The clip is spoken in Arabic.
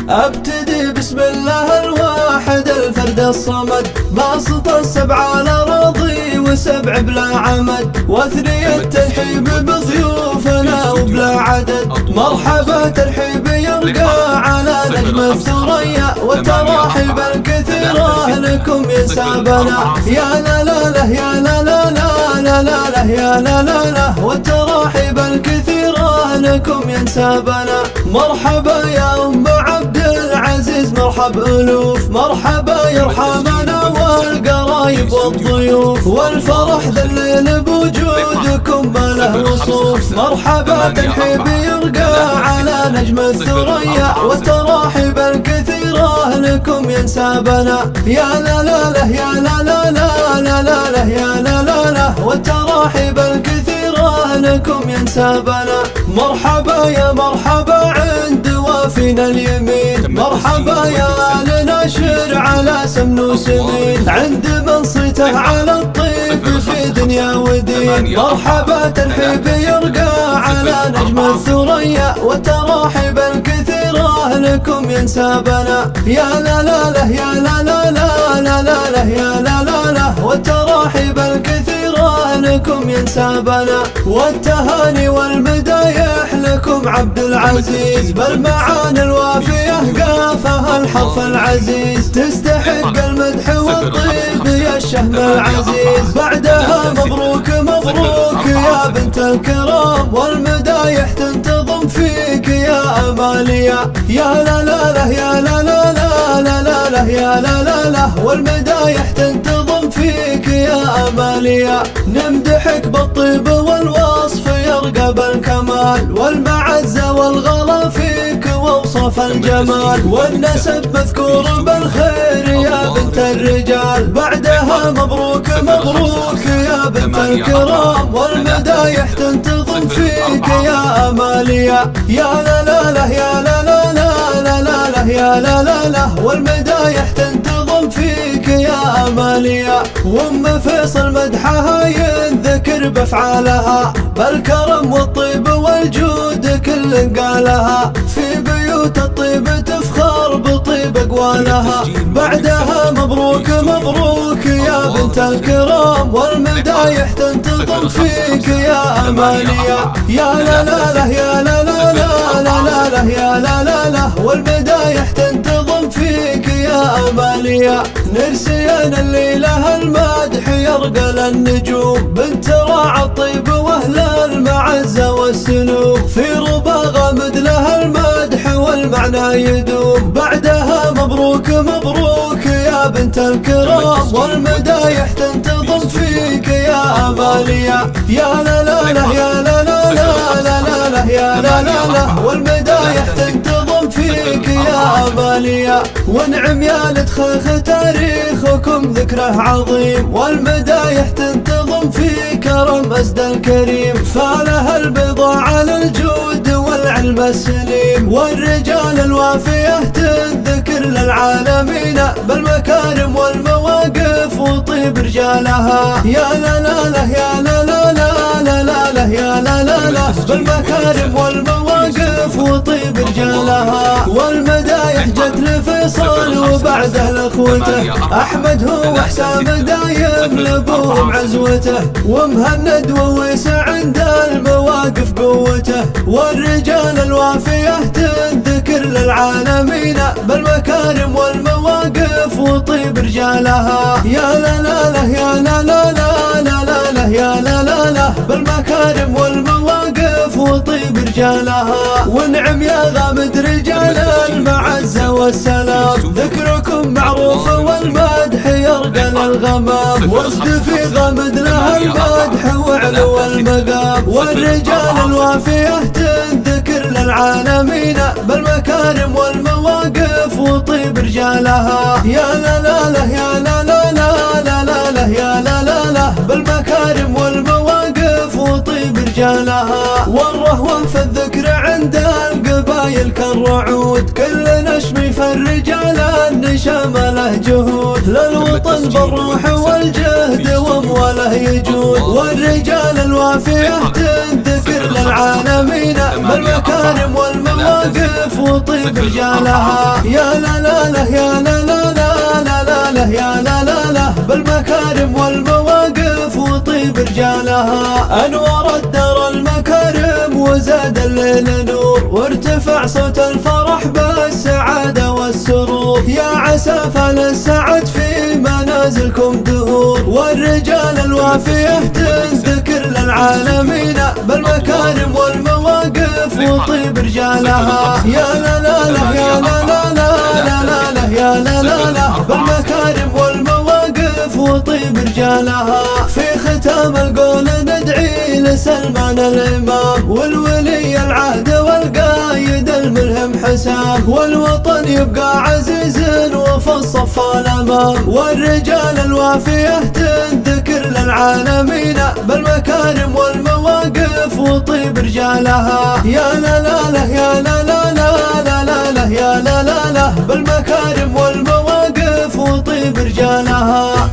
ابتدي بسم الله الواحد الفرد الصمد، باسط السبع على راضي وسبع بلا عمد، واثني الترحيب بضيوفنا وبلا عدد. مرحبا ترحيب يرقى على نجم الثريا، والتراحيب الكثيرة لكم ينسابنا. يا لا لا لا يا لا لا لا لا لا لا يا لا لا لا، والتراحيب الكثيرة لكم ينسابنا. مرحبا يا أم عبد العزيز مرحب ألوف، مرحبا يرحمنا والقرايب والضيوف، والفرح ذا الليل بوجودكم ما له وصوف. مرحبا ترحيب يرقى على نجم الثريا، والتراحيب الكثيرة لكم ينسابنا. يا لا لا لا يا لا لا لا لا لا لا يا لا لا لا، والتراحيب الكثيرة لكم ينسابنا. مرحبا يا مرحبا عند وافينا اليمين، مرحبا يا آل ناشر على سمن وسمين، عند من صيته على الطيب في دنيا ودين. مرحبا ترحيب يرقى على نجم الثريا، والتراحيب الكثيرة لكم ينسابنا. يا لا لا لا يا لا لا لا لا لا لا يا لا لا لا، والتراحيب الكثيرة لكم ينسابنا. والتهاني والمدايح لكم عبد العزيز، بالمعاني الوافية قافها الحرف العزيز، تستحق المدح والطيب يا الشهم العزيز. بعدها مبروك مبروك يا بنت الكرام، والمدايح تنتظم فيك يا أمالية. يا لا لا لا يا لا لا لا لا لا لا يا لا لا لا، والمدايح تنتظم فيك يا أمالية. نمدحك بالطيب والوصف يرقى بالكمال، والمعزة والغلا فيك ووصف الجمال، والنسب مذكور بالخير يا بنت الرجال. بعدها مبروك مبروك يا بنت الكرام، والمدايح تنتظم فيك يا أمالية. يا لا لا لا يا لا لا لا لا لا لا يا لا لا لا، والمدايح تنتظم فيك يا أمالية. وأم فيصل مدحها ينذكر بأفعالها، بالكرم والطيب والجود كل قالها، في بيوت الطيب تفخر بطيب أقوالها. بعدها مبروك مبروك يا بنت الكرام، والمدايح تنتظم فيك يا أمالية. يا لا لا لا يا لا لا لا لا لا لا يا لا لا لا، والمدايح تنتظم فيك يا أمالية. نرسينا الليلة المادح يرقى للنجوم، بنت راعى الطيب واهل المعزة والسلوك، في ربا غامد لها المدح والمعنى يدوم. بعدها مبروك مبروك يا بنت الكرام، والمدايح تنتظم فيك يا أمالية. يا لا لا لا يا لا لا لا لا لا لا يا لا لا لا، والمدايح تنتظم فيك يا أمالية. ونعم يا لتخخ تاريخكم ذكره عظيم، والمدايح تنتظم في كرم أسد الكريم، فالها البضاعة على الجود والعلم السليم، والرجال الوافية تنذكر للعالمين، بالمكارم والمواقف وطيب رجالها. يا لا لا لا يا لا لا لا لا لا لا يا لا لا لا، بالمكارم والمواقف وطيب رجالها. والمدايح جت لفيصل وبعده لاخوته، احمد هو حسام دايم لابوهم عزوته، ومهند وويسع عند المواقف قوته، والرجال الوافية تنذكر للعالمين، بالمكارم والمواقف وطيب رجالها. يا لا لا لا يا لا لا لا لا لا لا يا لا لا لا، بالمكارم والمواقف وطيب رجالها. ونعم يا غامد رجال المعزة والسلام، ذكركم معروف والمدح يرقى للغمام، وصد في غامد لها المدح وعلو المقام، والرجال الوافية تنذكر للعالمين، بالمكارم والمواقف وطيب رجالها. يا لا لا لا يا لا لا لا لا لا لا يا لا لا لا، بالمكارم والمواقف وطيب رجالها. والرهوة في الذكر عند القبايل كالرعود، كل نشمي في الرجال النشام له جهود، للوطن بالروح والجهد وامواله يجود، والرجال الوافية تنذكر ذكر للعالمين بالمكارم والمواقف وطيب رجالها. يا لا لا لا يا لا لا لا لا لا يا لا لا لا بالمكارم والمواقف وطيب رجالها. أنور الدار المكارم وزاد الليل نور، وارتفع صوت الفرح بالسعادة والسرور. يا عسى فللسعد في منازلكم دهور، والرجال الوافية تنذكر للعالمين بالمكارم والمواقف وطيب رجالها. يا لا لا لا يا لا لا لا لا لا يا لا لا لا بالمكارم والمواقف وطيب رجالها. في ختام القول ندعي لسلمان الإمام، والولي العهد والقايد الملهم حسام، والوطن يبقى عزيز وفي الصف الأمام، والرجال الوافية تنذكر للعالمين بالمكارم والمواقف وطيب رجالها. يا لا لا لا يا لا لا لا لا لا يا لا لا لا بالمكارم والمواقف وطيب رجالها.